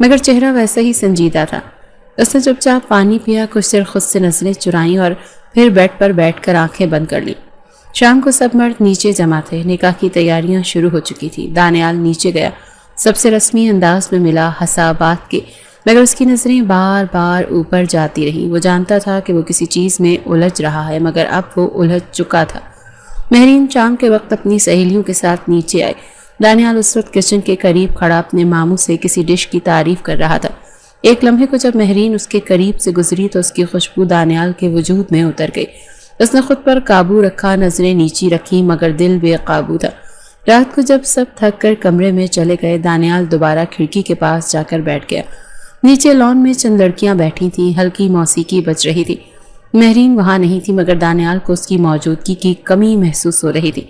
مگر چہرہ ویسا ہی سنجیدہ تھا۔ اس نے چپ چاپ پانی پیا، کچھ دیر خود سے نظریں چرائیں اور پھر بیڈ پر بیٹھ کر آنکھیں بند کر لیں۔ شام کو سب مرد نیچے جمع تھے، نکاح کی تیاریاں شروع ہو چکی تھی۔ دانیال نیچے گیا، سب سے رسمی انداز میں ملا، ہنسا، بات کی، مگر اس کی نظریں بار بار اوپر جاتی رہیں۔ وہ جانتا تھا کہ وہ کسی چیز میں الجھ رہا ہے، مگر اب وہ الجھ چکا تھا۔ مہرین شام کے وقت اپنی سہیلیوں کے ساتھ نیچے آئے۔ دانیال اس وقت کچن کے قریب کھڑا اپنے ماموں سے کسی ڈش کی تعریف کر رہا تھا۔ ایک لمحے کو جب مہرین اس کے قریب سے گزری تو اس کی خوشبو دانیال کے وجود میں اتر گئی۔ اس نے خود پر قابو رکھا، نظریں نیچی رکھی، مگر دل بے قابو تھا۔ رات کو جب سب تھک کر کمرے میں چلے گئے، دانیال دوبارہ کھڑکی کے پاس جا کر بیٹھ گیا۔ نیچے لان میں چند لڑکیاں بیٹھی تھیں، ہلکی موسیقی بج رہی تھی۔ مہرین وہاں نہیں تھی، مگر دانیال کو اس کی موجودگی کی کمی محسوس ہو رہی تھی۔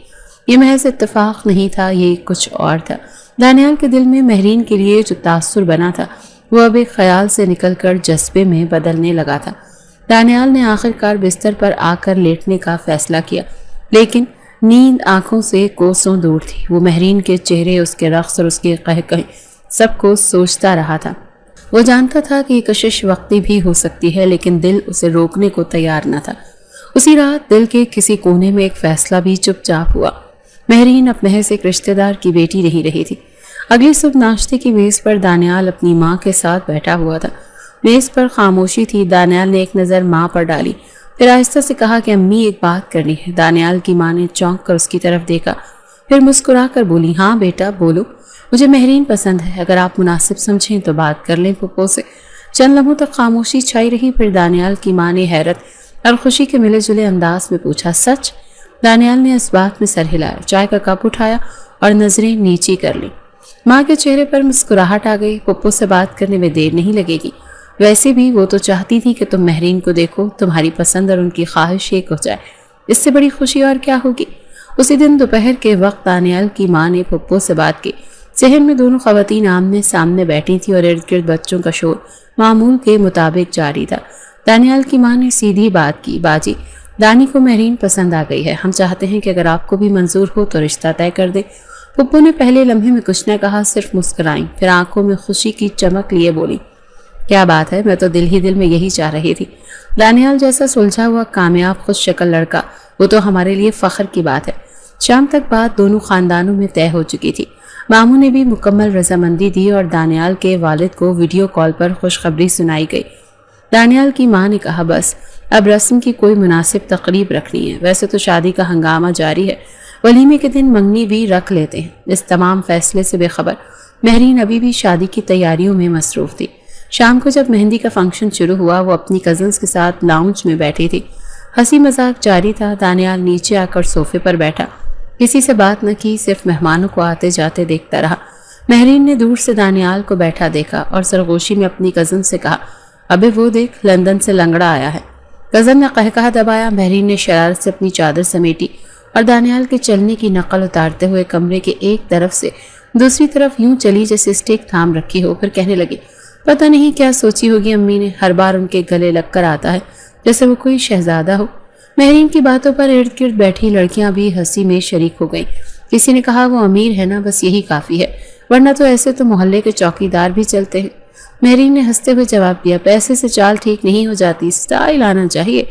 یہ محض اتفاق نہیں تھا، یہ کچھ اور تھا۔ دانیال کے دل میں مہرین کے لیے جو تاثر بنا تھا وہ اب ایک خیال سے نکل کر جذبے میں بدلنے لگا تھا۔ دانیال نے آخر کار بستر پر آ کر لیٹنے کا فیصلہ کیا، لیکن نیند آنکھوں سے کوسوں دور تھی۔ وہ مہرین کے چہرے، اس کے رقص اور اس کے قہقہے سب کو سوچتا رہا تھا۔ وہ جانتا تھا کہ یہ کشش وقتی بھی ہو سکتی ہے، لیکن دل اسے روکنے کو تیار نہ تھا۔ اسی رات دل کے کسی کونے میں ایک فیصلہ بھی چپ چاپ ہوا۔ مہرین اب محض ایک رشتہ دار کی بیٹی نہیں رہی تھی۔ اگلی صبح ناشتے کی میز پر دانیال اپنی ماں کے ساتھ بیٹھا ہوا تھا۔ میز پر خاموشی تھی۔ دانیال نے ایک نظر ماں پر ڈالی، پھر آہستہ سے کہا کہ امی ایک بات کرنی ہے۔ دانیال کی ماں نے چونک کر اس کی طرف دیکھا، پھر مسکرا کر بولی، ہاں بیٹا بولو، مجھے مہرین پسند ہے، اگر آپ مناسب سمجھیں تو بات کر لیں پھپھو سے۔ چند لمحوں تک خاموشی چھائی رہی، پھر دانیال کی ماں نے حیرت اور خوشی کے ملے جلے انداز میں پوچھا، سچ؟ دانیال نے اس بات میں سر ہلایا، چائے کا کپ اٹھایا اور نظریں نیچی کر لیں۔ ماں کے چہرے پر مسکراہٹ آ گئی، پھپھو سے بات کرنے میں دیر نہیں لگے گی، ویسے بھی وہ تو چاہتی تھی کہ تم مہرین کو دیکھو، تمہاری پسند اور ان کی خواہش ایک ہو جائے، اس سے بڑی خوشی اور کیا ہوگی۔ اسی دن دوپہر کے وقت دانیال کی ماں نے پھپھو سے بات کی۔ صحن میں دونوں خواتین آمنے سامنے بیٹھی تھیں اور ارد گرد بچوں کا شور معمول کے مطابق جاری تھا۔ دانیال کی ماں نے سیدھی بات کی، باجی دانی کو مہرین پسند آ گئی ہے، ہم چاہتے ہیں کہ اگر آپ کو بھی منظور ہو تو رشتہ طے کر دیں۔ پھپھو نے پہلے لمحے میں کچھ نہ کہا، صرف مسکرائیں، پھر آنکھوں میں خوشی کی چمک لیے بولی، کیا بات ہے، میں تو دل ہی دل میں یہی چاہ رہی تھی۔ دانیال جیسا سلجھا ہوا کامیاب خوش شکل لڑکا، وہ تو ہمارے لیے فخر کی بات ہے۔ شام تک بات دونوں خاندانوں میں طے ہو چکی تھی۔ ماموں نے بھی مکمل رضامندی دی اور دانیال کے والد کو ویڈیو کال پر خوشخبری سنائی گئی۔ دانیال کی ماں نے کہا، بس اب رسم کی کوئی مناسب تقریب رکھنی ہے، ویسے تو شادی کا ہنگامہ جاری ہے، ولیمے کے دن منگنی بھی رکھ لیتے ہیں۔ اس تمام فیصلے سے بے خبر مہرین ابھی بھی شادی کی تیاریوں میں مصروف تھی۔ شام کو جب مہندی کا فنکشن شروع ہوا، وہ اپنی کزنز کے ساتھ لاؤنج میں بیٹھی تھی۔ ہنسی مذاق جاری تھا۔ دانیال نیچے آ کر صوفے پر بیٹھا، کسی سے بات نہ کی، صرف مہمانوں کو آتے جاتے دیکھتا رہا۔ مہرین نے دور سے دانیال کو بیٹھا دیکھا اور سرگوشی میں اپنی کزن سے کہا، ابے وہ دیکھ، لندن سے لنگڑا آیا ہے۔ کزن نے قہقہہ دبایا۔ مہرین نے شرارت سے اپنی چادر سمیٹی اور دانیال کے چلنے کی نقل اتارتے ہوئے کمرے کے ایک طرف سے دوسری طرف یوں چلی جیسے اسٹیک تھام رکھی ہو، پھر کہنے لگی، پتہ نہیں کیا سوچی ہوگی امی نے، ہر بار ان کے گلے لگ کر آتا ہے جیسے وہ کوئی شہزادہ ہو۔ مہرین کی باتوں پر ارد گرد بیٹھی لڑکیاں بھی ہنسی میں شریک ہو گئیں۔ کسی نے کہا، وہ امیر ہے نا، بس یہی کافی ہے، ورنہ تو ایسے تو محلے کے چوکیدار بھی چلتے ہیں۔ مہرین نے ہنستے ہوئے جواب دیا، پیسے سے چال ٹھیک نہیں ہو جاتی، سٹائل آنا چاہیے۔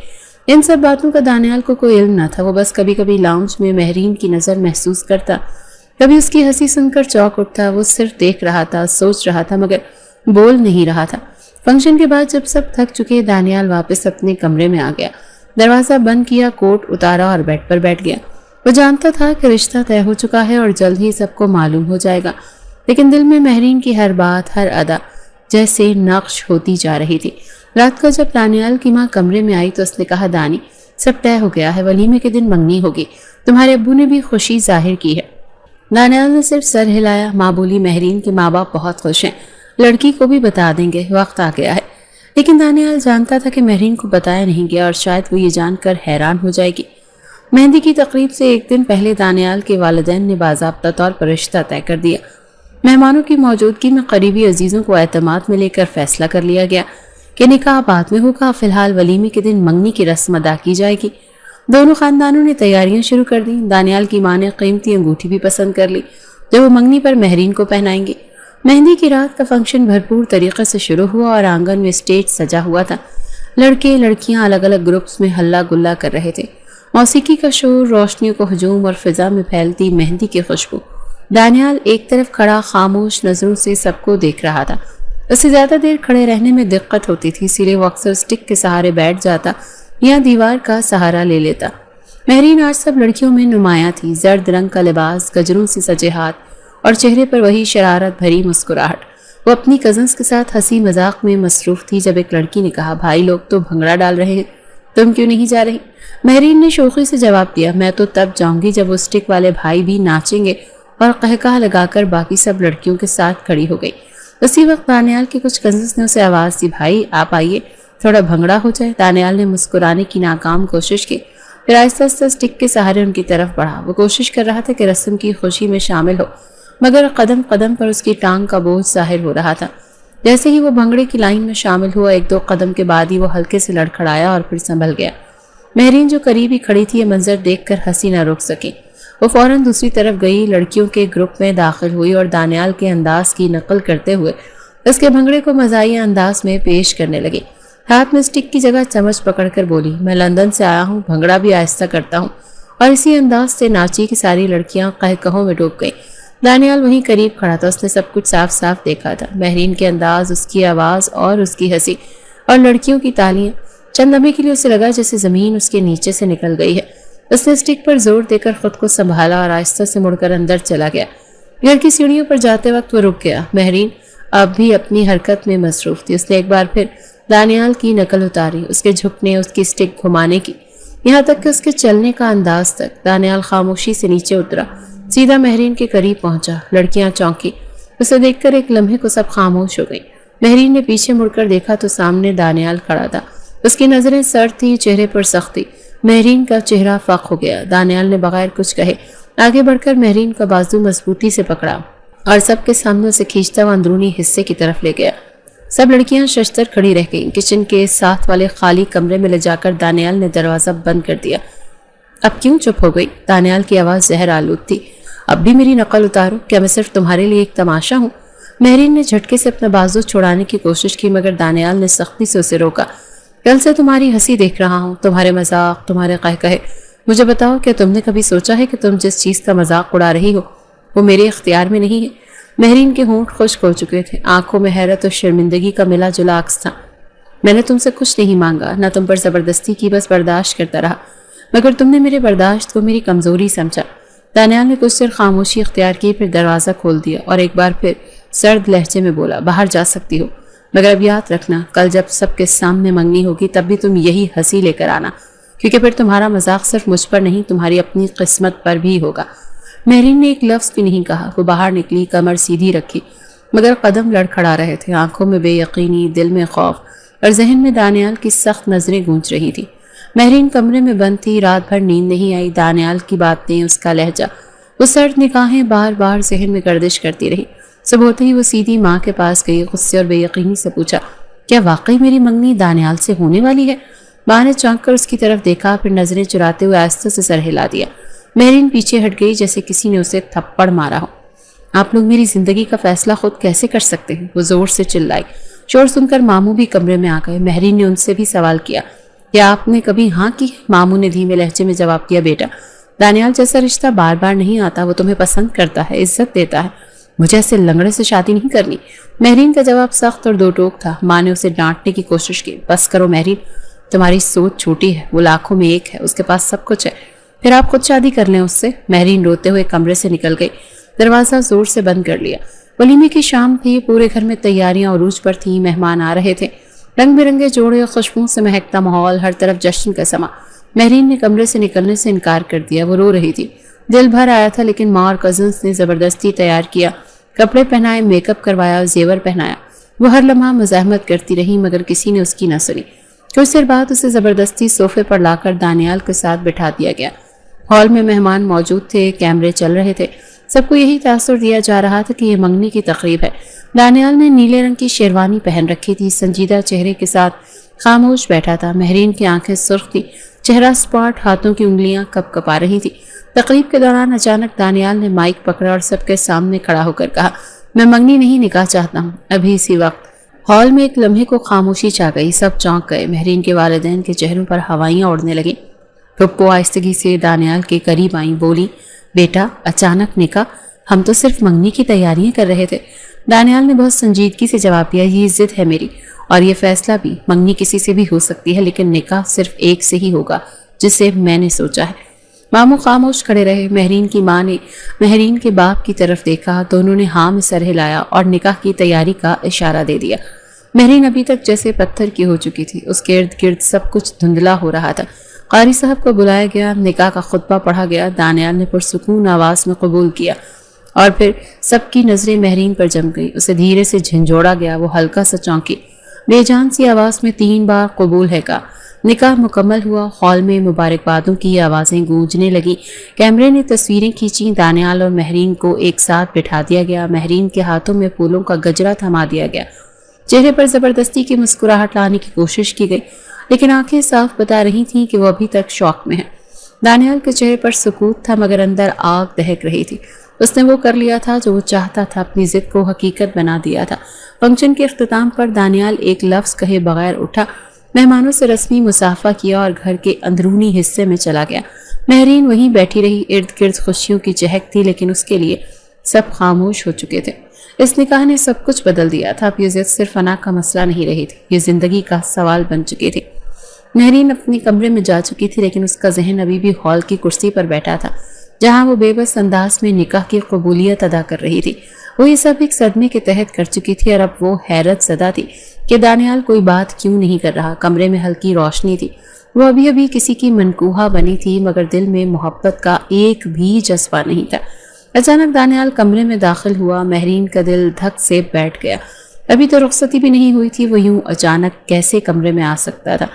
ان سب باتوں کا دانیال کو کوئی علم نہ تھا، وہ بس کبھی کبھی لاؤنج میں مہرین کی نظر محسوس کرتا، کبھی اس کی ہنسی سن کر چونک اٹھتا۔ وہ صرف دیکھ رہا تھا، سوچ رہا تھا، مگر بول نہیں رہا تھا۔ فنکشن کے بعد جب سب تھک چکے، دانیال واپس اپنے کمرے میں آ گیا، دروازہ بند کیا، کوٹ اتارا اور بیڈ پر بیٹھ گیا۔ وہ جانتا تھا کہ رشتہ طے ہو چکا ہے اور جلد ہی سب کو معلوم ہو جائے گا، لیکن دل میں مہرین کی ہر بات، ہر ادا جیسے نقش ہوتی جا رہی تھی۔ رات کو جب دانیال کی ماں کمرے میں آئی تو اس نے کہا، دانی سب طے ہو گیا ہے، ولیمے کے دن منگنی ہوگی، تمہارے ابو نے بھی خوشی ظاہر کی ہے۔ دانیال نے صرف سر ہلایا۔ ماں بولی، مہرین کے ماں باپ بہت خوش ہیں، لڑکی کو بھی بتا دیں گے، وقت آ گیا ہے۔ لیکن دانیال جانتا تھا کہ مہرین کو بتایا نہیں گیا اور شاید وہ یہ جان کر حیران ہو جائے گی۔ مہندی کی تقریب سے ایک دن پہلے دانیال کے والدین نے باضابطہ طور پر رشتہ طے کر دیا۔ مہمانوں کی موجودگی میں قریبی عزیزوں کو اعتماد میں لے کر فیصلہ کر لیا گیا کہ نکاح بعد میں ہوگا، فی الحال ولیمے کے دن منگنی کی رسم ادا کی جائے گی۔ دونوں خاندانوں نے تیاریاں شروع کر دیں۔ دانیال کی ماں نے قیمتی انگوٹھی بھی پسند کر لی جو وہ منگنی پر مہرین کو پہنائیں گے۔ مہندی کی رات کا فنکشن بھرپور طریقے سے شروع ہوا اور آنگن میں اسٹیج سجا ہوا تھا۔ لڑکے لڑکیاں الگ الگ گروپس میں ہلا گلا کر رہے تھے۔ موسیقی کا شور، روشنیوں کو ہجوم اور فضا میں پھیلتی مہندی کی خوشبو۔ دانیال ایک طرف کھڑا خاموش نظروں سے سب کو دیکھ رہا تھا۔ اسے زیادہ دیر کھڑے رہنے میں دقت ہوتی تھی، اسی لیے وہ اکثر اسٹک کے سہارے بیٹھ جاتا یا دیوار کا سہارا لے لیتا۔ مہرین آج سب لڑکیوں میں نمایاں تھی، زرد رنگ کا لباس، گجروں سے سجے ہاتھ اور چہرے پر وہی شرارت بھری مسکراہٹ۔ وہ اپنی کزنز کے ساتھ ہنسی مذاق میں مصروف تھی جب ایک لڑکی نے کہا، بھائی لوگ تو بھنگڑا ڈال رہے ہیں، تم کیوں نہیں جا رہی؟ مہرین نے شوخی سے جواب دیا، میں تو تب جاؤں گی جب وہ اسٹک والے بھائی بھی ناچیں گے، اور قہقہہ لگا کر باقی سب لڑکیوں کے ساتھ کھڑی ہو گئی۔ اسی وقت دانیال کے کچھ کزنز نے اسے آواز دی، بھائی آپ آئیے، تھوڑا بھنگڑا ہو جائے۔ دانیال نے مسکرانے کی ناکام کوشش کی، پھر آہستہ آہستہ اسٹک کے سہارے ان کی طرف بڑھا۔ وہ کوشش کر رہا تھا کہ رسم کی خوشی میں شامل ہو، مگر قدم قدم پر اس کی ٹانگ کا بوجھ ظاہر ہو رہا تھا۔ جیسے ہی وہ بھنگڑے کی لائن میں شامل ہوا، ایک دو قدم کے بعد ہی وہ ہلکے سے لڑکھڑایا اور پھر سنبھل گیا۔ مہرین جو قریب ہی کھڑی تھی، یہ منظر دیکھ کر ہنسی نہ روک سکی۔ وہ فوراً دوسری طرف گئی، لڑکیوں کے گروپ میں داخل ہوئی اور دانیال کے انداز کی نقل کرتے ہوئے اس کے بھنگڑے کو مزاحیہ انداز میں پیش کرنے لگی۔ ہاتھ میں اسٹک کی جگہ چمچ پکڑ کر بولی، میں لندن سے آیا ہوں، بھنگڑا بھی آہستہ کرتا ہوں، اور اسی انداز سے ناچی کہ ساری لڑکیاں قہقہوں میں ڈوب گئیں۔ دانیال وہیں قریب کھڑا تھا، اس نے سب کچھ صاف صاف دیکھا تھا، مہرین کے انداز، اس کی آواز اور اس کی ہنسی اور لڑکیوں کی تالیاں۔ چند لمحے کے لیے اسے لگا جیسے زمین اس کے نیچے سے نکل گئی ہے۔ اس نے اسٹک پر زور دے کر خود کو سنبھالا اور آہستہ سے مڑ کر اندر چلا گیا۔ گھر کی سیڑھیوں پر جاتے وقت وہ رک گیا۔ مہرین اب بھی اپنی حرکت میں مصروف تھی۔ اس نے ایک بار پھر دانیال کی نقل اتاری، اس کے جھکنے، اس کی اسٹک گھمانے کی، یہاں تک کہ اس کے چلنے کا انداز تک۔ دانیال خاموشی سے نیچے اترا، سیدھا مہرین کے قریب پہنچا۔ لڑکیاں چونکی، اسے دیکھ کر ایک لمحے کو سب خاموش ہو گئی۔ مہرین نے پیچھے مڑ کر دیکھا تو سامنے دانیال کھڑا تھا۔ اس کی نظریں سرد تھی، چہرے پر سختی۔ مہرین کا چہرہ فاق ہو گیا۔ دانیال نے بغیر کچھ کہے آگے بڑھ کر مہرین کا بازو مضبوطی سے پکڑا اور سب کے سامنے اسے کھینچتا ہوا اندرونی حصے کی طرف لے گیا۔ سب لڑکیاں ششتر کھڑی رہ گئیں۔ کچن کے ساتھ والے خالی کمرے میں لے جا کر دانیال نے دروازہ بند کر دیا۔ اب کیوں چپ ہو گئی؟ دانیال کی آواز زہر آلود تھی۔ اب بھی میری نقل اتارو، کیا میں صرف تمہارے لیے ایک تماشا ہوں؟ مہرین نے جھٹکے سے اپنا بازو چھڑانے کی کوشش کی، مگر دانیال نے سختی سے اسے روکا۔ کل سے تمہاری ہنسی دیکھ رہا ہوں، تمہارے مذاق، تمہارے قہقہے۔ مجھے بتاؤ، کیا تم نے کبھی سوچا ہے کہ تم جس چیز کا مذاق اڑا رہی ہو وہ میرے اختیار میں نہیں ہے؟ مہرین کے ہونٹ خشک ہو چکے تھے، آنکھوں میں حیرت اور شرمندگی کا ملا جلا عکس تھا۔ میں نے تم سے کچھ نہیں مانگا، نہ تم پر زبردستی کی، بس برداشت کرتا رہا، مگر تم نے میرے برداشت کو میری کمزوری سمجھا۔ دانیال نے کچھ دیر خاموشی اختیار کی، پھر دروازہ کھول دیا اور ایک بار پھر سرد لہجے میں بولا، باہر جا سکتی ہو، مگر اب یاد رکھنا، کل جب سب کے سامنے منگنی ہوگی تب بھی تم یہی ہنسی لے کر آنا، کیونکہ پھر تمہارا مذاق صرف مجھ پر نہیں، تمہاری اپنی قسمت پر بھی ہوگا۔ مہرین نے ایک لفظ بھی نہیں کہا۔ وہ باہر نکلی، کمر سیدھی رکھی، مگر قدم لڑکھڑا رہے تھے، آنکھوں میں بے یقینی، دل میں خوف، اور ذہن میں دانیال کی سخت نظریں گونج رہی تھی۔ مہرین کمرے میں بند تھی، رات بھر نیند نہیں آئی۔ دانیال کی باتیں، اس کا لہجہ، وہ سرد نگاہیں بار بار ذہن میں گردش کرتی رہی۔ صبح ہوتے ہی وہ سیدھی ماں کے پاس گئی، غصے اور بے یقینی سے پوچھا، کیا واقعی میری منگنی دانیال سے ہونے والی ہے؟ ماں نے چونک کر اس کی طرف دیکھا، پھر نظریں چراتے ہوئے آہستہ سے سر ہلا دیا۔ مہرین پیچھے ہٹ گئی جیسے کسی نے اسے تھپڑ مارا ہو۔ آپ لوگ میری زندگی کا فیصلہ خود کیسے کر سکتے ہیں؟ وہ زور سے چلائی۔ شور سن کر ماموں بھی کمرے میں آ گئے۔ مہرین نے ان سے بھی سوال کیا، کیا آپ نے کبھی ہاں کی؟ ماموں نے دھیمے لہجے میں جواب دیا، بیٹا، دانیال جیسا رشتہ بار بار نہیں آتا، وہ تمہیں پسند کرتا ہے، عزت دیتا ہے، مجھے ایسے لنگڑے سے شادی نہیں کرنی۔ مہرین کا جواب سخت اور دو ٹوک تھا۔ ماں نے اسے ڈانٹنے کی کوشش کی، بس کرو مہرین، تمہاری سوچ چھوٹی ہے، وہ لاکھوں میں ایک ہے، اس کے پاس سب کچھ ہے، پھر آپ خود شادی کر لیں اس سے۔ مہرین روتے ہوئے کمرے سے نکل گئی، دروازہ زور سے بند کر لیا۔ ولیمے کی شام تھی، پورے گھر میں تیاریاں عروج پر تھیں، مہمان آ رہے تھے، رنگ برنگے جوڑے اور خوشبو سے مہکتا ماحول، ہر طرف جشن کا سما۔ مہرین نے کمرے سے نکلنے سے انکار کر دیا، وہ رو رہی تھی، دل بھر آیا تھا، لیکن ماں اور کزنس نے زبردستی تیار کیا، کپڑے پہنائے، میک اپ کروایا اور زیور پہنایا۔ وہ ہر لمحہ مزاحمت کرتی رہی، مگر کسی نے اس کی نہ سنی۔ کچھ دیر بعد اسے زبردستی صوفے پر لا کر دانیال کے ساتھ بٹھا دیا گیا۔ ہال میں مہمان موجود تھے، کیمرے چل رہے تھے، سب کو یہی تاثر دیا جا رہا تھا کہ یہ منگنی کی تقریب ہے۔ دانیال نے نیلے رنگ کی شیروانی پہن رکھی تھی، سنجیدہ چہرے کے ساتھ خاموش بیٹھا تھا۔ مہرین کی آنکھیں سرخ تھی، چہرہ سپاٹ، ہاتھوں کی انگلیاں کپ کپا رہی تھی۔ تقریب کے دوران اچانک دانیال نے مائک پکڑا اور سب کے سامنے کھڑا ہو کر کہا، میں منگنی نہیں، نکاح چاہتا ہوں ابھی اسی وقت۔ ہال میں ایک لمحے کو خاموشی چھا گئی، سب چونک گئے۔ مہرین کے والدین کے چہروں پر ہوائیاں اڑنے لگیں۔ پھپھو آہستگی سے دانیال کے قریب آئیں، بولی بیٹا اچانک نکاح؟ ہم تو صرف منگنی کی تیاریاں کر رہے تھے۔ دانیال نے بہت سنجیدگی سے جواب دیا، یہ ضد ہے میری، اور یہ فیصلہ بھی۔ منگنی کسی سے بھی ہو سکتی ہے لیکن نکاح صرف ایک سے ہی ہوگا جسے میں نے سوچا ہے۔ ماموں خاموش کھڑے رہے۔ مہرین کی ماں نے مہرین کے باپ کی طرف دیکھا، دونوں نے ہاں میں سر ہلایا اور نکاح کی تیاری کا اشارہ دے دیا۔ مہرین ابھی تک جیسے پتھر کی ہو چکی تھی، اس کے ارد گرد سب کچھ دھندلا ہو رہا تھا۔ قاری صاحب کو بلایا گیا، نکاح کا خطبہ پڑھا گیا، دانیال نے پرسکون آواز میں قبول کیا اور پھر سب کی نظریں مہرین پر جم گئی۔ اسے دھیرے سے جھنجھوڑا گیا، وہ ہلکا سا چونکی، بے جان سی آواز میں 3 بار قبول ہے کہا۔ نکاح مکمل ہوا۔ ہال میں مبارکبادوں کی آوازیں گونجنے لگی۔ کیمرے نے تصویریں کھینچیں۔ دانیال اور مہرین کو ایک ساتھ بٹھا دیا گیا۔ مہرین کے ہاتھوں میں پھولوں کا گجرا تھما دیا گیا۔ چہرے پر زبردستی کی مسکراہٹ لانے کی کوشش کی گئی لیکن آنکھیں صاف بتا رہی تھیں کہ وہ ابھی تک شوق میں ہے۔ دانیال کے چہرے پر سکوت تھا مگر اندر آگ دہک رہی تھی۔ اس نے وہ کر لیا تھا جو وہ چاہتا تھا، اپنی ضد کو حقیقت بنا دیا تھا۔ فنکشن کے اختتام پر دانیال ایک لفظ کہے بغیر اٹھا، مہمانوں سے رسمی مصافحہ کیا اور گھر کے اندرونی حصے میں چلا گیا۔ مہرین وہیں بیٹھی رہی۔ ارد گرد خوشیوں کی چہک تھی لیکن اس کے لیے سب خاموش ہو چکے تھے۔ اس نکاح نے سب کچھ بدل دیا تھا۔ اب یہ ضد صرف فنا کا مسئلہ نہیں رہی تھی، یہ زندگی کا سوال بن چکی تھی۔ مہرین اپنے کمرے میں جا چکی تھی لیکن اس کا ذہن ابھی بھی ہال کی کرسی پر بیٹھا تھا جہاں وہ بے بس انداز میں نکاح کی قبولیت ادا کر رہی تھی۔ وہ یہ سب ایک صدمے کے تحت کر چکی تھی اور اب وہ حیرت زدہ تھی کہ دانیال کوئی بات کیوں نہیں کر رہا۔ کمرے میں ہلکی روشنی تھی، وہ ابھی کسی کی منکوہا بنی تھی مگر دل میں محبت کا ایک بھی جذبہ نہیں تھا۔ اچانک دانیال کمرے میں داخل ہوا۔ مہرین کا دل دھک سے بیٹھ گیا۔ ابھی تو رخصتی بھی نہیں ہوئی تھی، وہ یوں اچانک کیسے کمرے میں آ سکتا تھا؟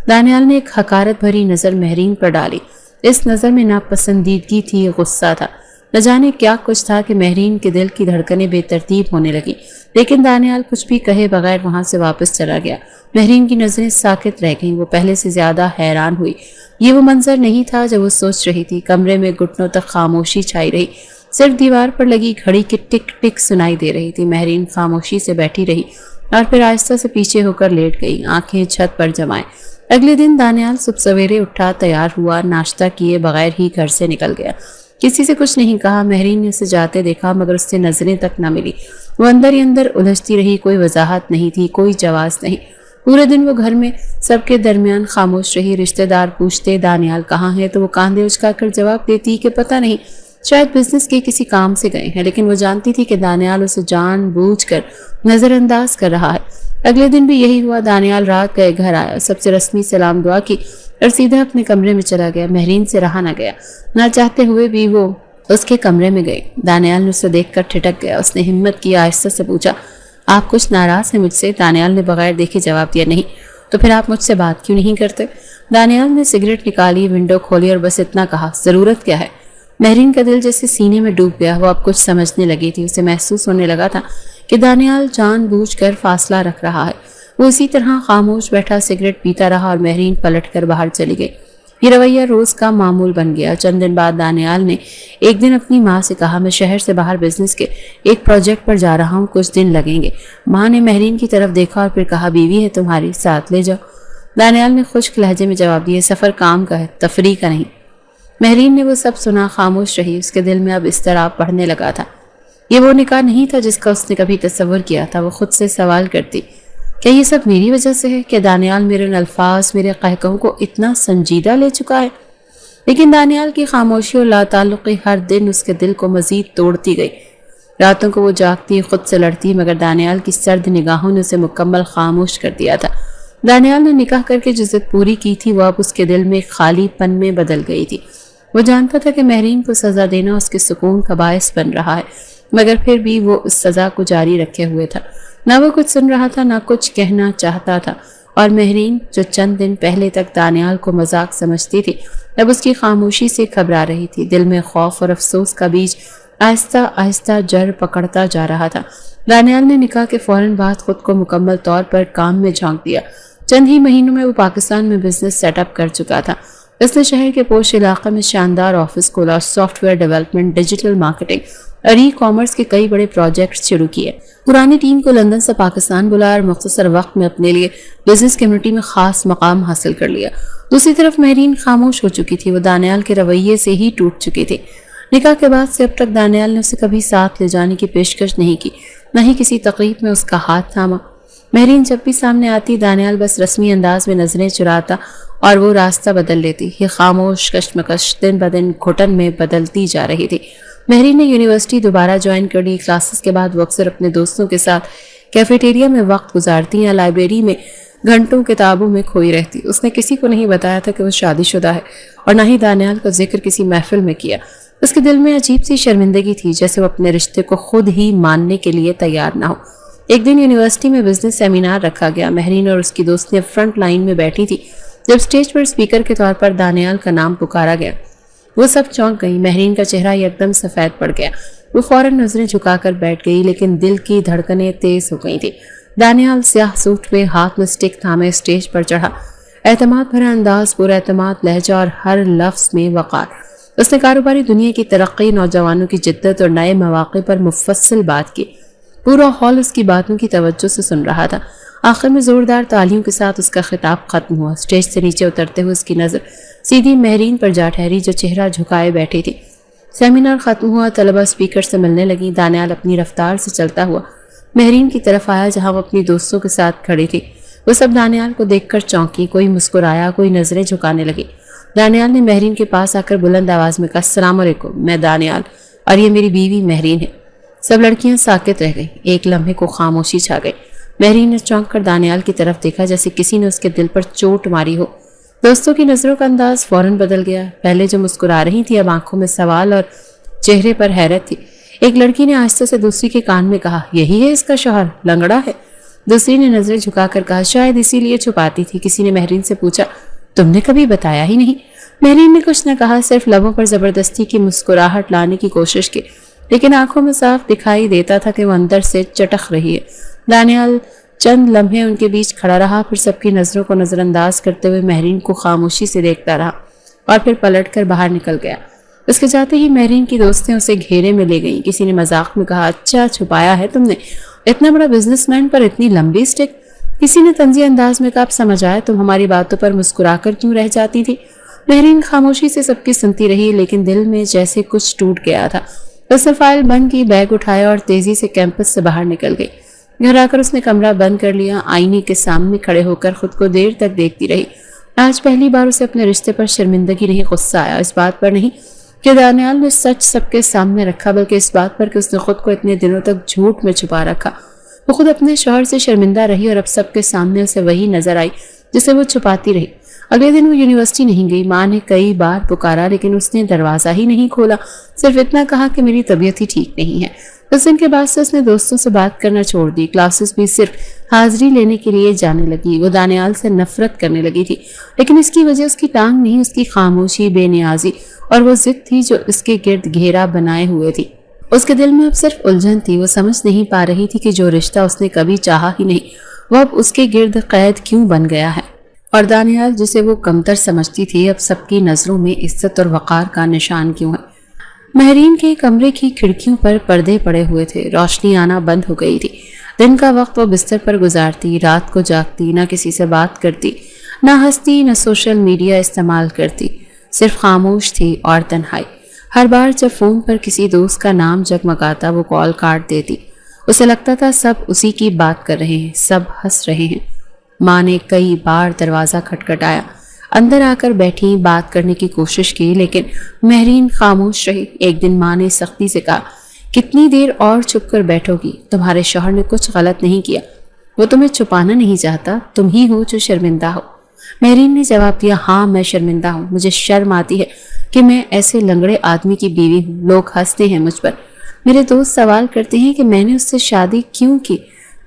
دانیال نے ایک حقارت بھری نظر مہرین پر ڈالی۔ اس نظر میں ناپسندیدگی تھی، غصہ تھا، نہ جانے کیا کچھ تھا کہ مہرین کے دل کی دھڑکنیں بے ترتیب ہونے لگیں۔ لیکن دانیال کچھ بھی کہے بغیر وہاں سے واپس چلا گیا۔ مہرین کی نظریں ساکت رہ گئیں، وہ پہلے سے زیادہ حیران ہوئی۔ یہ وہ منظر نہیں تھا جو وہ سوچ رہی تھی۔ کمرے میں گھٹنوں تک خاموشی چھائی رہی، صرف دیوار پر لگی گھڑی کی ٹک ٹک سنائی دے رہی تھی۔ مہرین خاموشی سے بیٹھی رہی اور پھر آہستہ سے پیچھے ہو کر لیٹ گئی، آنکھیں چھت پر جمائے۔ اگلے دن دانیال صبح سویرے اٹھا، تیار ہوا، ناشتہ کیے بغیر ہی گھر سے نکل گیا۔ کسی سے کچھ نہیں کہا۔ مہرین نے اسے جاتے دیکھا مگر اس سے نظریں تک نہ ملی۔ وہ اندر ہی اندر الجھتی رہی، کوئی وضاحت نہیں تھی، کوئی جواز نہیں۔ پورے دن وہ گھر میں سب کے درمیان خاموش رہی۔ رشتہ دار پوچھتے دانیال کہاں ہے تو وہ کاندھے اچکا کر جواب دیتی کہ پتہ نہیں، شاید بزنس کے کسی کام سے گئے ہیں، لیکن وہ جانتی تھی کہ دانیال اسے جان بوجھ کر نظر انداز کر رہا ہے۔ اگلے دن بھی یہی ہوا۔ دانیال رات گئے گھر آیا، سب سے رسمی سلام دعا کی اور سیدھا اپنے کمرے میں چلا گیا۔ مہرین سے رہا نہ گیا، نہ چاہتے ہوئے بھی وہ اس کے کمرے میں گئی۔ دانیال نے اسے دیکھ کر ٹھٹک گیا۔ اس نے ہمت کی، آہستہ سے پوچھا، آپ کچھ ناراض ہیں مجھ سے؟ دانیال نے بغیر دیکھے جواب دیا، نہیں۔ تو پھر آپ مجھ سے بات کیوں نہیں کرتے؟ دانیال نے سگریٹ نکالی، ونڈو کھولی اور بس اتنا کہا، ضرورت کیا ہے؟ مہرین کا دل جیسے سینے میں ڈوب گیا، وہ اب کچھ سمجھنے لگی تھی۔ اسے محسوس ہونے لگا تھا کہ دانیال جان بوجھ کر فاصلہ رکھ رہا ہے۔ وہ اسی طرح خاموش بیٹھا سگریٹ پیتا رہا اور مہرین پلٹ کر باہر چلی گئی۔ یہ رویہ روز کا معمول بن گیا۔ چند دن بعد دانیال نے ایک دن اپنی ماں سے کہا، میں شہر سے باہر بزنس کے ایک پروجیکٹ پر جا رہا ہوں، کچھ دن لگیں گے۔ ماں نے مہرین کی طرف دیکھا اور پھر کہا، بیوی ہے تمہاری، ساتھ لے جاؤ۔ دانیال نے خشک لہجے میں جواب دیا، سفر کام کا ہے، تفریح کا نہیں۔ مہرین نے وہ سب سنا، خاموش رہی۔ اس کے دل میں اب اضطراب بڑھنے لگا تھا۔ یہ وہ نکاح نہیں تھا جس کا اس نے کبھی تصور کیا تھا۔ وہ خود سے سوال کرتی، کیا یہ سب میری وجہ سے ہے؟ کہ دانیال میرے الفاظ، میرے قہقہوں کو اتنا سنجیدہ لے چکا ہے؟ لیکن دانیال کی خاموشی اور لا تعلقی ہر دن اس کے دل کو مزید توڑتی گئی۔ راتوں کو وہ جاگتی، خود سے لڑتی، مگر دانیال کی سرد نگاہوں نے اسے مکمل خاموش کر دیا تھا۔ دانیال نے نکاح کر کے جو ضد پوری کی تھی وہ اب اس کے دل میں خالی پن میں بدل گئی تھی۔ وہ جانتا تھا کہ مہرین کو سزا دینا اس کے سکون کا باعث بن رہا ہے، مگر پھر بھی وہ اس سزا کو جاری رکھے ہوئے تھا۔ نہ وہ کچھ سن رہا تھا، نہ کچھ کہنا چاہتا تھا، اور مہرین جو چند دن پہلے تک دانیال کو مذاق سمجھتی تھی اب اس کی خاموشی سے گھبرا رہی تھی۔ دل میں خوف اور افسوس کا بیج آہستہ آہستہ جڑ پکڑتا جا رہا تھا۔ دانیال نے نکاح کے فوراً بعد خود کو مکمل طور پر کام میں جھونک دیا۔ چند ہی مہینوں میں وہ پاکستان میں بزنس سیٹ اپ کر چکا تھا۔ اس نے شہر کے پوش علاقے میں شاندار آفس کھولا، soft where development, digital marketing اور ای کامرس کے کئی بڑے پروجیکٹس شروع کیے۔ پرانی ٹیم کو لندن سے پاکستان بلایا اور مختصر وقت میں اپنے لیے بزنس کمیونٹی میں خاص مقام حاصل کر لیا۔ دوسری طرف مہرین خاموش ہو چکی تھی، وہ دانیال کے رویے سے ہی ٹوٹ چکی تھی۔ نکاح کے بعد سے اب تک دانیال نے اسے کبھی ساتھ لے جانے کی پیشکش نہیں کی، نہ ہی کسی تقریب میں اس کا ہاتھ تھاما۔ مہرین جب بھی سامنے آتی دانیال بس رسمی انداز میں نظریں چراتا اور وہ راستہ بدل لیتی۔ یہ خاموش کشمکش دن بدن گھٹن میں بدلتی جا رہی تھی۔ مہرین نے یونیورسٹی دوبارہ جوائن کر لی۔ کلاسز کے بعد وہ اکثر اپنے دوستوں کے ساتھ کیفیٹیریا میں وقت گزارتی یا لائبریری میں گھنٹوں کتابوں میں کھوئی رہتی۔ اس نے کسی کو نہیں بتایا تھا کہ وہ شادی شدہ ہے اور نہ ہی دانیال کا ذکر کسی محفل میں کیا۔ اس کے دل میں عجیب سی شرمندگی تھی، جیسے وہ اپنے رشتے کو خود ہی ماننے کے لیے تیار نہ ہو۔ ایک دن یونیورسٹی میں بزنس سیمینار رکھا گیا۔ مہرین اور اس کی دوست نے فرنٹ لائن میں بیٹھی تھی۔ جب سٹیج پر اسپیکر کے طور پر دانیال کا نام پکارا گیا، وہ سب چونک گئی۔ مہرین کا چہرہ یکدم سفید پڑ گیا۔ وہ فوراً نظریں جھکا کر بیٹھ گئی، لیکن دل کی دھڑکنیں تیز ہو گئی تھی۔ دانیال سیاہ سوٹ میں ہاتھ میں سٹک تھامے سٹیج پر چڑھا، اعتماد بھرا انداز، پورا اعتماد لہجہ اور ہر لفظ میں وقار۔ اس نے کاروباری دنیا کی ترقی، نوجوانوں کی جدت اور نئے مواقع پر مفصل بات کی۔ پورا ہال اس کی باتوں کی توجہ سے سن رہا تھا۔ آخر میں زوردار تالیوں کے ساتھ اس کا خطاب ختم ہوا۔ سٹیج سے نیچے اترتے ہوئے اس کی نظر سیدھی مہرین پر جا ٹھہری، جو چہرہ جھکائے بیٹھی تھی۔ سیمینار ختم ہوا، طلبہ اسپیکر سے ملنے لگی۔ دانیال اپنی رفتار سے چلتا ہوا مہرین کی طرف آیا، جہاں وہ اپنی دوستوں کے ساتھ کھڑی تھی۔ وہ سب دانیال کو دیکھ کر چونکی، کوئی مسکرایا، کوئی نظریں جھکانے لگی۔ دانیال نے مہرین کے پاس آ کر بلند آواز میں کہا، السلام علیکم، میں دانیال اور یہ میری بیوی مہرین ہے۔ سب لڑکیاں ساکت رہ گئیں۔ ایک لمحے کو خاموشی چھا گئی۔ مہرین نے چونک کر دانیال کی طرف دیکھا، جیسے کسی نے اس کے دل پر چوٹ ماری ہو۔ دوستوں کی نظروں کا انداز فوراً بدل گیا۔ پہلے جو مسکرا رہی تھی، اب آنکھوں میں سوال اور چہرے پر حیرت تھی۔ ایک لڑکی نے آہستہ سے دوسری کے کان میں کہا، یہی ہے اس کا شوہر، لنگڑا ہے۔ دوسری نے نظریں جھکا کر کہا، شاید اسی لیے چھپاتی تھی۔ کسی نے مہرین سے پوچھا، تم نے کبھی بتایا ہی نہیں؟ مہرین نے کچھ نہ کہا، صرف لبوں پر زبردستی کی مسکراہٹ لانے کی کوشش کی، لیکن آنکھوں میں صاف دکھائی دیتا تھا کہ وہ اندر سے چٹخ رہی ہے۔ دانیال چند لمحے ان کے بیچ کھڑا رہا، پھر سب کی نظروں کو نظر انداز کرتے ہوئے مہرین کو خاموشی سے دیکھتا رہا اور پھر پلٹ کر باہر نکل گیا۔ اس کے جاتے ہی مہرین کی دوستیں اسے گھیرے میں لے گئیں۔ کسی نے مذاق میں کہا، اچھا چھپایا ہے تم نے، اتنا بڑا بزنس مین پر اتنی لمبی سٹک۔ کسی نے طنزی انداز میں کہا، اب سمجھ آیا تم ہماری باتوں پر مسکرا کر کیوں رہ جاتی تھی۔ مہرین خاموشی سے سب کی سنتی رہی، لیکن دل میں جیسے کچھ ٹوٹ گیا تھا۔ اس نے فائل بند کی، بیگ اٹھایا اور تیزی سے کیمپس سے باہر نکل گئی۔ گھر آ کر اس نے کمرہ بند کر لیا۔ آئینے کے سامنے کھڑے ہو کر خود کو دیر تک دیکھتی رہی۔ آج پہلی بار اسے اپنے رشتے پر شرمندگی نہیں، غصہ آیا۔ اس بات پر نہیں کہ دانیال نے سچ سب کے سامنے رکھا، بلکہ اس بات پر کہ اس نے خود کو اتنے دنوں تک جھوٹ میں چھپا رکھا۔ وہ خود اپنے شوہر سے شرمندہ رہی اور اب سب کے سامنے اسے وہی نظر آئی جسے وہ چھپاتی رہی۔ اگلے دن وہ یونیورسٹی نہیں گئی۔ ماں نے کئی بار پکارا، لیکن اس نے دروازہ ہی نہیں کھولا، صرف اتنا کہا کہ میری طبیعت ہی ٹھیک نہیں ہے۔ اس دن کے بعد سے اس نے دوستوں سے بات کرنا چھوڑ دی۔ کلاسز بھی صرف حاضری لینے کے لیے جانے لگی۔ وہ دانیال سے نفرت کرنے لگی تھی، لیکن اس کی وجہ اس کی ٹانگ نہیں، اس کی خاموشی، بے نیازی اور وہ ضد تھی جو اس کے گرد گھیرا بنائے ہوئے تھی۔ اس کے دل میں اب صرف الجھن تھی۔ وہ سمجھ نہیں پا رہی تھی کہ جو رشتہ اس نے کبھی چاہا ہی نہیں، وہ اب اس کے گرد قید کیوں بن گیا ہے، اور دانیال جسے وہ کمتر سمجھتی تھی اب سب کی نظروں میں عزت اور وقار کا نشان کیوں ہے۔ مہرین کے کمرے کی کھڑکیوں پر پردے پڑے ہوئے تھے، روشنی آنا بند ہو گئی تھی۔ دن کا وقت وہ بستر پر گزارتی، رات کو جاگتی، نہ کسی سے بات کرتی، نہ ہنستی، نہ سوشل میڈیا استعمال کرتی، صرف خاموش تھی اور تنہائی۔ ہر بار جب فون پر کسی دوست کا نام جگمگاتا وہ کال کاٹ دیتی۔ اسے لگتا تھا سب اسی کی بات کر رہے ہیں، سب ہنس رہے ہیں۔ ماں نے کئی بار دروازہ کھٹکھٹایا، اندر آ کر بیٹھی، بات کرنے کی کوشش کی، لیکن مہرین خاموش رہی۔ ایک دن ماں نے سختی سے کہا، کتنی دیر اور چھپ کر بیٹھو گی؟ تمہارے شوہر نے کچھ غلط نہیں کیا، وہ تمہیں چھپانا نہیں چاہتا، تم ہی ہو جو شرمندہ ہو۔ مہرین نے جواب دیا، ہاں میں شرمندہ ہوں، مجھے شرم آتی ہے کہ میں ایسے لنگڑے آدمی کی بیوی ہوں، لوگ ہنستے ہیں مجھ پر، میرے دوست سوال کرتے ہیں کہ میں نے اس سے شادی کیوں کی۔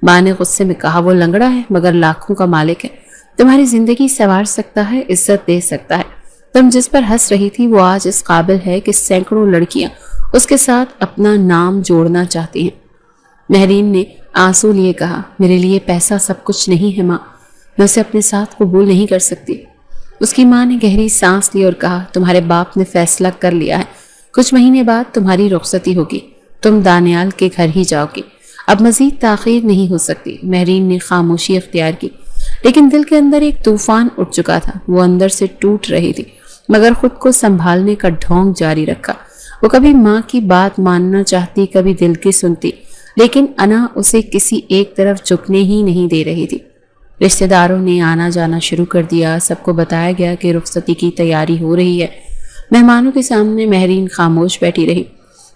ماں نے غصے میں کہا، وہ لنگڑا ہے مگر لاکھوں کا مالک ہے، تمہاری زندگی سنوار سکتا ہے، عزت دے سکتا ہے۔ تم جس پر ہنس رہی تھی وہ آج اس قابل ہے کہ سینکڑوں لڑکیاں اس کے ساتھ اپنا نام جوڑنا چاہتی ہیں۔ مہرین نے آنسو لیے کہا، میرے لیے پیسہ سب کچھ نہیں ہے ماں، میں اسے اپنے ساتھ قبول نہیں کر سکتی۔ اس کی ماں نے گہری سانس لی اور کہا، تمہارے باپ نے فیصلہ کر لیا ہے، کچھ مہینے بعد تمہاری رخصتی ہوگی، تم دانیال کے گھر ہی جاؤ گی، اب مزید تاخیر نہیں ہو سکتی۔ مہرین نے خاموشی اختیار کی، لیکن دل کے اندر ایک طوفان اٹھ چکا تھا۔ وہ اندر سے ٹوٹ رہی تھی، مگر خود کو سنبھالنے کا ڈھونگ جاری رکھا۔ وہ کبھی ماں کی بات ماننا چاہتی، کبھی دل کی سنتی، لیکن انا اسے کسی ایک طرف جھکنے ہی نہیں دے رہی تھی۔ رشتہ داروں نے آنا جانا شروع کر دیا، سب کو بتایا گیا کہ رخصتی کی تیاری ہو رہی ہے۔ مہمانوں کے سامنے مہرین خاموش بیٹھی رہی،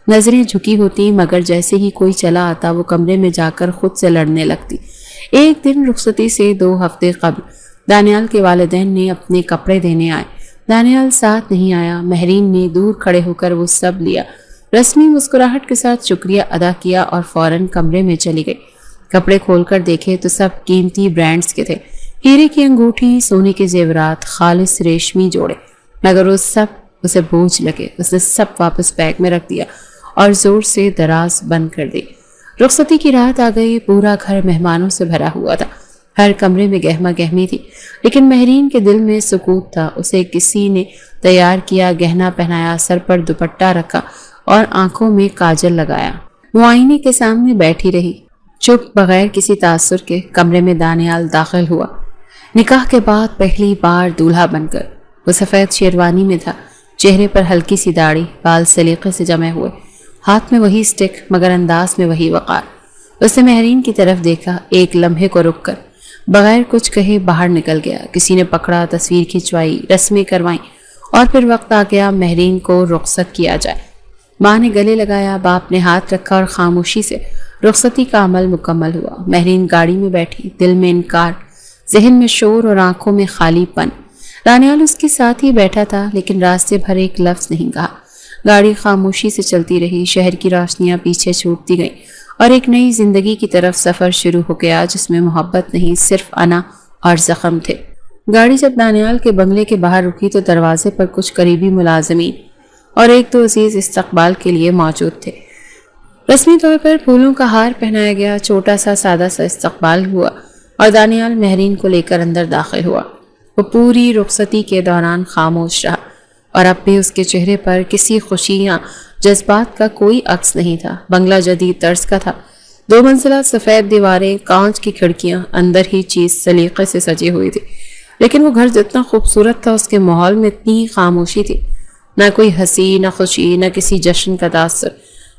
نظریں جھکی ہوتی، مگر جیسے ہی کوئی چلا آتا وہ کمرے میں جا کر خود سے لڑنے لگتی۔ ایک دن رخصتی سے 2 ہفتے قبل دانیال کے والدین نے اپنے کپڑے دینے آئے۔ دانیال ساتھ نہیں آیا۔ مہرین نے دور کھڑے ہو کر وہ سب لیا، رسمی مسکراہٹ کے ساتھ شکریہ ادا کیا اور فوراً کمرے میں چلی گئی۔ کپڑے کھول کر دیکھے تو سب قیمتی برانڈز کے تھے، ہیرے کی انگوٹھی، سونے کے زیورات، خالص ریشمی جوڑے، مگر وہ سب اسے بوجھ لگے۔ اس نے سب واپس بیگ میں رکھ دیا اور زور سے دراز بند کر دی۔ رخصتی کی رات آ گئی، پورا گھر مہمانوں سے بھرا ہوا تھا، ہر کمرے میں گہما گہمی تھی، لیکن مہرین کے دل میں سکوت تھا۔ اسے کسی نے تیار کیا، گہنا پہنایا، سر پر دوپٹہ رکھا اور آنکھوں میں کاجل لگایا۔ وہ آئینے کے سامنے بیٹھی رہی، چپ، بغیر کسی تاثر کے۔ کمرے میں دانیال داخل ہوا، نکاح کے بعد پہلی بار دولہا بن کر۔ وہ سفید شیروانی میں تھا، چہرے پر ہلکی سی داڑھی، بال سلیقے سے جمے ہوئے، ہاتھ میں وہی سٹک، مگر انداز میں وہی وقار۔ اس نے مہرین کی طرف دیکھا، ایک لمحے کو رک کر بغیر کچھ کہے باہر نکل گیا۔ کسی نے پکڑا، تصویر کھنچوائی، رسمیں کروائیں، اور پھر وقت آ گیا مہرین کو رخصت کیا جائے۔ ماں نے گلے لگایا، باپ نے ہاتھ رکھا اور خاموشی سے رخصتی کا عمل مکمل ہوا۔ مہرین گاڑی میں بیٹھی، دل میں انکار، ذہن میں شور اور آنکھوں میں خالی پن۔ دانیال اس کے ساتھ ہی بیٹھا تھا، لیکن راستے بھر ایک لفظ نہیں کہا۔ گاڑی خاموشی سے چلتی رہی، شہر کی روشنیاں پیچھے چھوٹتی گئیں اور ایک نئی زندگی کی طرف سفر شروع ہو گیا، جس میں محبت نہیں، صرف انا اور زخم تھے۔ گاڑی جب دانیال کے بنگلے کے باہر رکی تو دروازے پر کچھ قریبی ملازمین اور 1-2 عزیز استقبال کے لیے موجود تھے۔ رسمی طور پر پھولوں کا ہار پہنایا گیا، چھوٹا سا سادہ سا استقبال ہوا اور دانیال مہرین کو لے کر اندر داخل ہوا۔ وہ پوری رخصتی کے دوران خاموش رہا اور اب بھی اس کے چہرے پر کسی خوشی یا جذبات کا کوئی عکس نہیں تھا۔ بنگلہ جدید طرز کا تھا، 2 منزلہ، سفید دیواریں، کانچ کی کھڑکیاں، اندر ہی چیز سلیقے سے سجی ہوئی تھی، لیکن وہ گھر جتنا خوبصورت تھا اس کے ماحول میں اتنی خاموشی تھی، نہ کوئی ہنسی، نہ خوشی، نہ کسی جشن کا تاثر،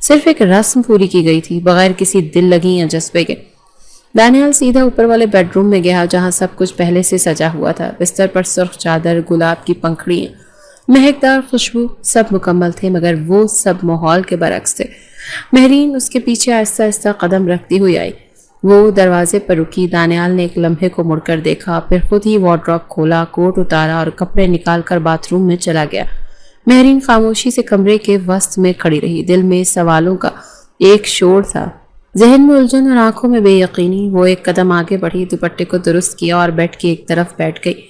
صرف ایک رسم پوری کی گئی تھی بغیر کسی دل لگی یا جذبے کے۔ دانیال سیدھا اوپر والے بیڈ روم میں گیا جہاں سب کچھ پہلے سے سجا ہوا تھا۔ بستر پر سرخ چادر، گلاب کی پنکھڑیاں، مہکدار خوشبو، سب مکمل تھے، مگر وہ سب ماحول کے برعکس تھے۔ مہرین اس کے پیچھے آہستہ آہستہ قدم رکھتی ہوئی آئی۔ وہ دروازے پر رکی۔ دانیال نے ایک لمحے کو مڑ کر دیکھا، پھر خود ہی وارڈروب کھولا، کوٹ اتارا اور کپڑے نکال کر باتھ روم میں چلا گیا۔ مہرین خاموشی سے کمرے کے وسط میں کھڑی رہی، دل میں سوالوں کا ایک شور تھا، ذہن میں الجھن اور آنکھوں میں بے یقینی۔ وہ ایک قدم آگے بڑھی، دوپٹے کو درست کیا اور بیٹھ کے ایک طرف بیٹھ گئی۔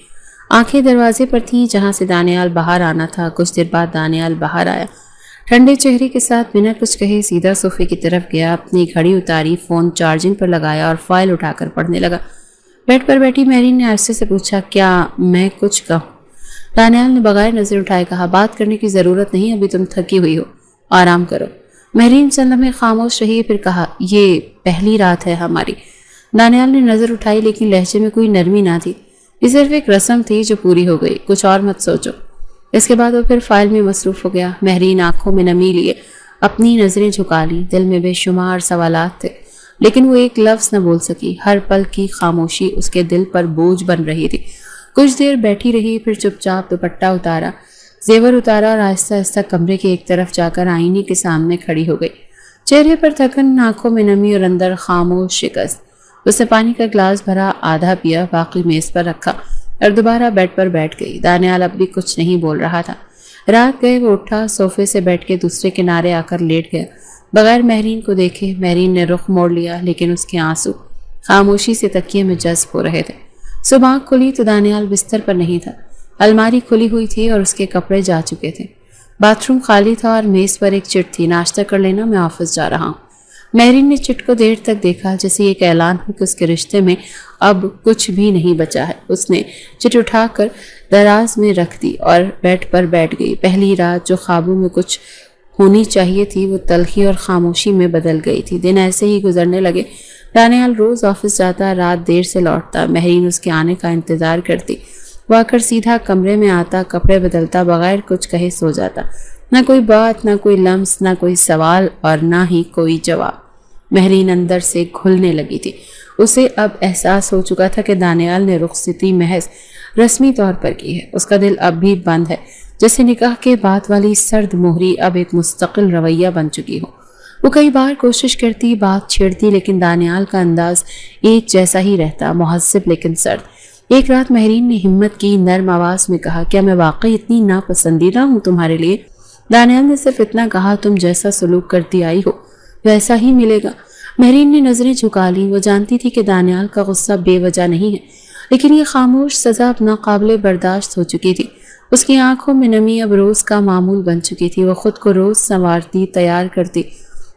آنکھیں دروازے پر تھیں جہاں سے دانیال باہر آنا تھا۔ کچھ دیر بعد دانیال باہر آیا، ٹھنڈے چہرے کے ساتھ، بنا کچھ کہے سیدھا صوفے کی طرف گیا، اپنی گھڑی اتاری، فون چارجنگ پر لگایا اور فائل اٹھا کر پڑھنے لگا۔ بیڈ پر بیٹھی مہرین نے عرصے سے پوچھا، کیا میں کچھ کہوں؟ دانیال نے بغیر نظر اٹھائے کہا، بات کرنے کی ضرورت نہیں، ابھی تم تھکی ہوئی ہو، آرام کرو۔ مہرین چند لمحے خاموش رہی، پھر کہا، یہ پہلی رات ہے ہماری۔ دانیال نے نظر اٹھائی، لیکن لہجے میں کوئی نرمی نہ تھی۔ یہ صرف ایک رسم تھی جو پوری ہو گئی، کچھ اور مت سوچو۔ اس کے بعد وہ پھر فائل میں مصروف ہو گیا۔ مہرین آنکھوں میں نمی لیے اپنی نظریں جھکا لی، دل میں بے شمار سوالات تھے، لیکن وہ ایک لفظ نہ بول سکی۔ ہر پل کی خاموشی اس کے دل پر بوجھ بن رہی تھی۔ کچھ دیر بیٹھی رہی، پھر چپ چاپ دوپٹہ اتارا، زیور اتارا اور آہستہ آہستہ کمرے کے ایک طرف جا کر آئینے کے سامنے کھڑی ہو گئی۔ چہرے پر تھکن، آنکھوں میں نمی اور اندر خاموش شکست۔ اس نے پانی کا گلاس بھرا، آدھا پیا، باقی میز پر رکھا اور دوبارہ بیڈ پر بیٹھ گئی۔ دانیال اب بھی کچھ نہیں بول رہا تھا۔ رات گئے وہ اٹھا، صوفے سے بیٹھ کے دوسرے کنارے آ کر لیٹ گیا، بغیر مہرین کو دیکھے۔ مہرین نے رخ موڑ لیا، لیکن اس کے آنسو خاموشی سے تکیے میں جذب ہو رہے تھے۔ صبح آنکھ کھلی تو دانیال بستر پر نہیں تھا، الماری کھلی ہوئی تھی اور اس کے کپڑے جا چکے تھے۔ باتھ روم خالی تھا اور میز پر ایک چٹ تھی، ناشتہ کر لینا، میں آفس جا رہا ہوں۔ مہرین نے چٹ کو دیر تک دیکھا، جیسے ایک اعلان ہو کہ اس کے رشتے میں اب کچھ بھی نہیں بچا ہے۔ اس نے چٹ اٹھا کر دراز میں رکھ دی اور بیڈ پر بیٹھ گئی۔ پہلی رات جو خوابوں میں کچھ ہونی چاہیے تھی وہ تلخی اور خاموشی میں بدل گئی تھی۔ دن ایسے ہی گزرنے لگے۔ دانیال روز آفس جاتا، رات دیر سے لوٹتا، مہرین اس کے آنے کا انتظار کرتی۔ وہ آ کر سیدھا کمرے میں آتا، کپڑے بدلتا، بغیر کچھ کہے سو جاتا۔ نہ کوئی بات، نہ کوئی لمس، نہ کوئی سوال اور نہ ہی کوئی جواب۔ مہرین اندر سے گھلنے لگی تھی۔ اسے اب احساس ہو چکا تھا کہ دانیال نے رخصتی محض رسمی طور پر کی ہے۔ اس کا دل اب بھی بند ہے، جیسے نکاح کے بعد والی سرد مہری اب ایک مستقل رویہ بن چکی ہو۔ وہ کئی بار کوشش کرتی، بات چھیڑتی، لیکن دانیال کا انداز ایک جیسا ہی رہتا، مہذب لیکن سرد۔ ایک رات مہرین نے ہمت کی، نرم آواز میں کہا، کیا میں واقعی اتنی ناپسندیدہ ہوں تمہارے لیے؟ دانیال نے صرف اتنا کہا، تم جیسا سلوک کرتی آئی ہو ویسا ہی ملے گا۔ مہرین نے نظریں جھکا لی۔ وہ جانتی تھی کہ دانیال کا غصہ بے وجہ نہیں ہے، لیکن یہ خاموش سزا اب ناقابل برداشت ہو چکی تھی۔ اس کی آنکھوں میں نمی اب روز کا معمول بن چکی تھی۔ وہ خود کو روز سنوارتی، تیار کرتی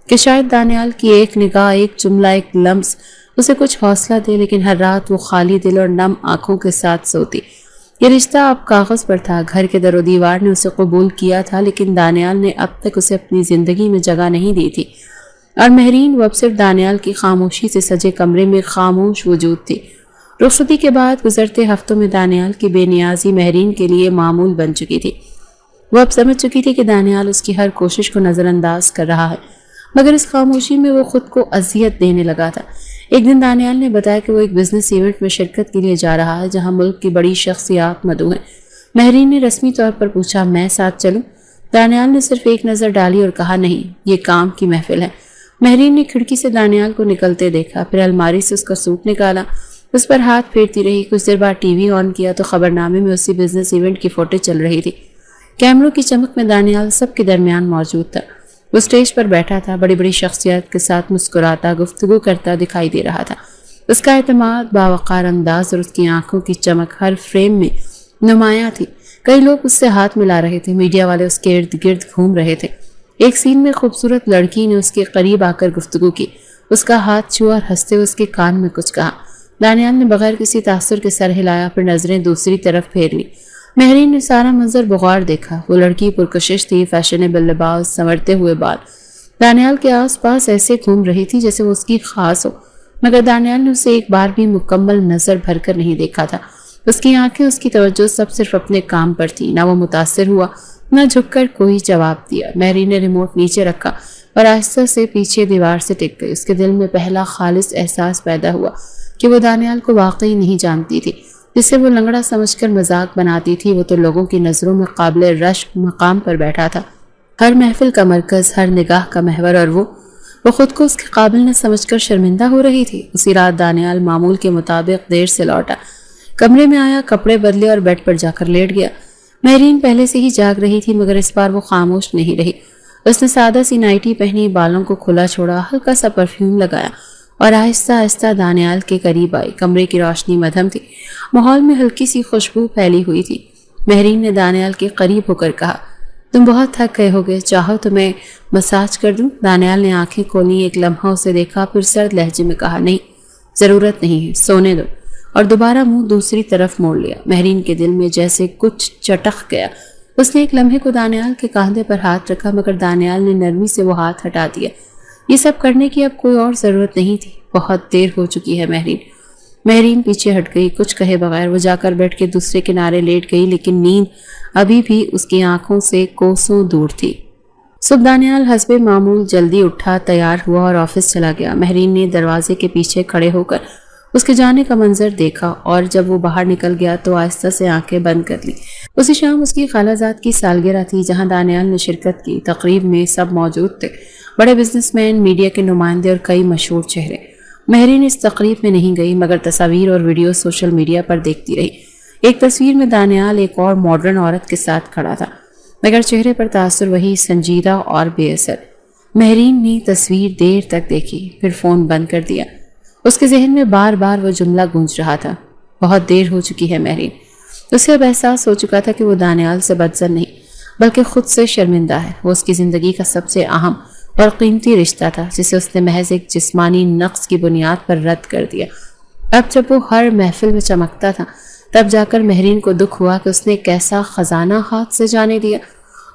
کہ شاید دانیال کی ایک نگاہ، ایک جملہ، ایک لمس اسے کچھ حوصلہ دے، لیکن ہر رات وہ خالی دل اور نم آنکھوں کے ساتھ سوتی۔ یہ رشتہ اب کاغذ پر تھا، گھر کے در و دیوار نے اسے قبول کیا تھا، لیکن دانیال نے اب تک اسے اپنی زندگی میں جگہ نہیں دی تھی، اور مہرین وہ اب صرف دانیال کی خاموشی سے سجے کمرے میں خاموش وجود تھی۔ رخصتی کے بعد گزرتے ہفتوں میں دانیال کی بے نیازی مہرین کے لیے معمول بن چکی تھی۔ وہ اب سمجھ چکی تھی کہ دانیال اس کی ہر کوشش کو نظر انداز کر رہا ہے، مگر اس خاموشی میں وہ خود کو اذیت دینے لگا تھا۔ ایک دن دانیال نے بتایا کہ وہ ایک بزنس ایونٹ میں شرکت کے لیے جا رہا ہے جہاں ملک کی بڑی شخصیات مدعو ہیں۔ مہرین نے رسمی طور پر پوچھا، میں ساتھ چلوں؟ دانیال نے صرف ایک نظر ڈالی اور کہا، نہیں، یہ کام کی محفل ہے۔ مہرین نے کھڑکی سے دانیال کو نکلتے دیکھا، پھر الماری سے اس کا سوٹ نکالا، اس پر ہاتھ پھیرتی رہی۔ کچھ دیر بعد ٹی وی آن کیا تو خبرنامے میں اسی بزنس ایونٹ کی فوٹیج چل رہی تھی۔ کیمروں کی چمک میں دانیال سب کے درمیان موجود تھا۔ وہ اسٹیج پر بیٹھا تھا، بڑی بڑی شخصیات کے ساتھ مسکراتا، گفتگو کرتا دکھائی دے رہا تھا۔ اس کا اعتماد، باوقار انداز اور اس کی آنکھوں کی چمک ہر فریم میں نمایاں تھی۔ کئی لوگ اس سے ہاتھ ملا رہے تھے، میڈیا والے اس کے ارد گرد گھوم رہے تھے۔ ایک سین میں خوبصورت لڑکی نے اس کے قریب آ کر گفتگو کی، اس کا ہاتھ چھوا اور ہنستے ہوئے اس کے کان میں کچھ کہا۔ دانیال نے بغیر کسی تاثر کے سر ہلایا، پھر نظریں دوسری طرف پھیر لی۔ مہرین نے سارا منظر بغور دیکھا۔ وہ لڑکی پرکشش تھی، فیشنیبل لباس، سنورتے ہوئے بال، دانیال کے آس پاس ایسے گھوم رہی تھی جیسے وہ اس کی خاص ہو، مگر دانیال نے اسے ایک بار بھی مکمل نظر بھر کر نہیں دیکھا تھا۔ اس کی آنکھیں، اس کی توجہ سب صرف اپنے کام پر تھی۔ نہ وہ متاثر ہوا، نہ جھک کر کوئی جواب دیا۔ مہرین نے ریموٹ نیچے رکھا اور آہستہ سے پیچھے دیوار سے ٹک گئی۔ اس کے دل میں پہلا خالص احساس پیدا ہوا کہ وہ دانیال کو واقعی نہیں جانتی تھی۔ جسے وہ لنگڑا سمجھ کر مذاق بناتی تھی، وہ تو لوگوں کی نظروں میں قابل رشک مقام پر بیٹھا تھا، ہر محفل کا مرکز، ہر نگاہ کا محور، اور وہ خود کو اس کے قابل نہ سمجھ کر شرمندہ ہو رہی تھی۔ اسی رات دانیال معمول کے مطابق دیر سے لوٹا، کمرے میں آیا، کپڑے بدلے اور بیڈ پر جا کر لیٹ گیا۔ مہرین پہلے سے ہی جاگ رہی تھی، مگر اس بار وہ خاموش نہیں رہی۔ اس نے سادہ سی نائٹی پہنی، بالوں کو کھلا چھوڑا، ہلکا سا پرفیوم لگایا اور آہستہ آہستہ دانیال کے قریب آئی۔ کمرے کی روشنی مدھم تھی، ماحول میں ہلکی سی خوشبو پھیلی ہوئی تھی۔ مہرین نے دانیال کے قریب ہو کر کہا، تم بہت تھک گئے ہوگے، چاہو تو میں مساج کر دوں؟ دانیال نے آنکھیں کھولی، ایک لمحہ اسے دیکھا، پھر سرد لہجے میں کہا، نہیں، ضرورت نہیں ہے، سونے دو، اور دوبارہ منہ دوسری طرف موڑ لیا۔ مہرین کے دل میں جیسے کچھ چٹخ گیا۔ اس نے ایک لمحے کو دانیال کے کاندھے پر ہاتھ رکھا، مگر دانیال نے نرمی سے وہ ہاتھ ہٹا دیا۔ یہ سب کرنے کی اب کوئی اور ضرورت نہیں تھی، بہت دیر ہو چکی ہے۔ مہرین پیچھے ہٹ گئی، کچھ کہے بغیر وہ جا کر بیٹھ کے دوسرے کنارے لیٹ گئی، لیکن نیند ابھی بھی اس کی آنکھوں سے کوسوں دور تھی۔ صبح دانیال حسب معمول جلدی اٹھا، تیار ہوا اور آفس چلا گیا۔ مہرین نے دروازے کے پیچھے کھڑے ہو کر اس کے جانے کا منظر دیکھا، اور جب وہ باہر نکل گیا تو آہستہ سے آنکھیں بند کر لی۔ اسی شام اس کی خالہ زاد کی سالگرہ تھی، جہاں دانیال نے شرکت کی۔ تقریب میں سب موجود تھے، بڑے بزنس مین، میڈیا کے نمائندے اور کئی مشہور چہرے۔ مہرین اس تقریب میں نہیں گئی، مگر تصاویر اور ویڈیو سوشل میڈیا پر دیکھتی رہی۔ ایک تصویر میں دانیال ایک اور ماڈرن عورت کے ساتھ کھڑا تھا، مگر چہرے پر تاثر وہی سنجیدہ اور بے اثر۔ مہرین نے تصویر دیر تک دیکھی، پھر فون بند کر دیا۔ اس کے ذہن میں بار بار وہ جملہ گونج رہا تھا، بہت دیر ہو چکی ہے مہرین۔ اسے اب احساس ہو چکا تھا کہ وہ دانیال سے بدظن نہیں، بلکہ خود سے شرمندہ ہے۔ وہ اس کی زندگی کا سب سے اہم اور قیمتی رشتہ تھا، جسے اس نے محض ایک جسمانی نقص کی بنیاد پر رد کر دیا۔ اب جب وہ ہر محفل میں چمکتا تھا، تب جا کر مہرین کو دکھ ہوا کہ اس نے ایک ایسا خزانہ ہاتھ سے جانے دیا۔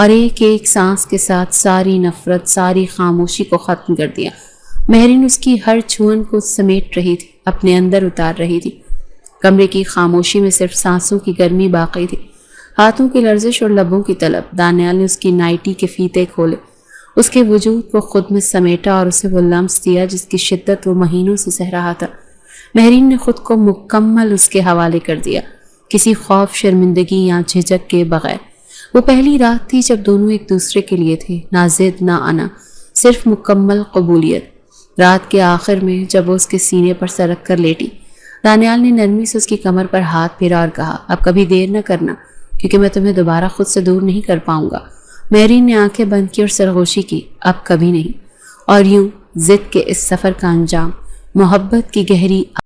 اور ایک ایک سانس کے ساتھ ساری نفرت، ساری خاموشی کو ختم کر دیا۔ مہرین اس کی ہر چھوئن کو سمیٹ رہی تھی، اپنے اندر اتار رہی تھی۔ کمرے کی خاموشی میں صرف سانسوں کی گرمی باقی تھی، ہاتھوں کی لرزش اور لبوں کی طلب۔ دانیال نے اس کی نائٹی کے فیتے کھولے، اس کے وجود کو خود میں سمیٹا اور اسے وہ لمس دیا جس کی شدت وہ مہینوں سے سہ رہا تھا۔ مہرین نے خود کو مکمل اس کے حوالے کر دیا، کسی خوف، شرمندگی یا جھجک کے بغیر۔ وہ پہلی رات تھی جب دونوں ایک دوسرے کے لیے تھے، نہ ضد نہ انا، صرف مکمل قبولیت۔ رات کے آخر میں جب وہ اس کے سینے پر سرک کر لیٹی، دانیال نے نرمی سے اس کی کمر پر ہاتھ پھیرا اور کہا، اب کبھی دیر نہ کرنا، کیونکہ میں تمہیں دوبارہ خود سے دور نہیں کر پاؤں گا۔ مہرین نے آنکھیں بند کی اور سرگوشی کی، اب کبھی نہیں۔ اور یوں ضد کے اس سفر کا انجام محبت کی گہری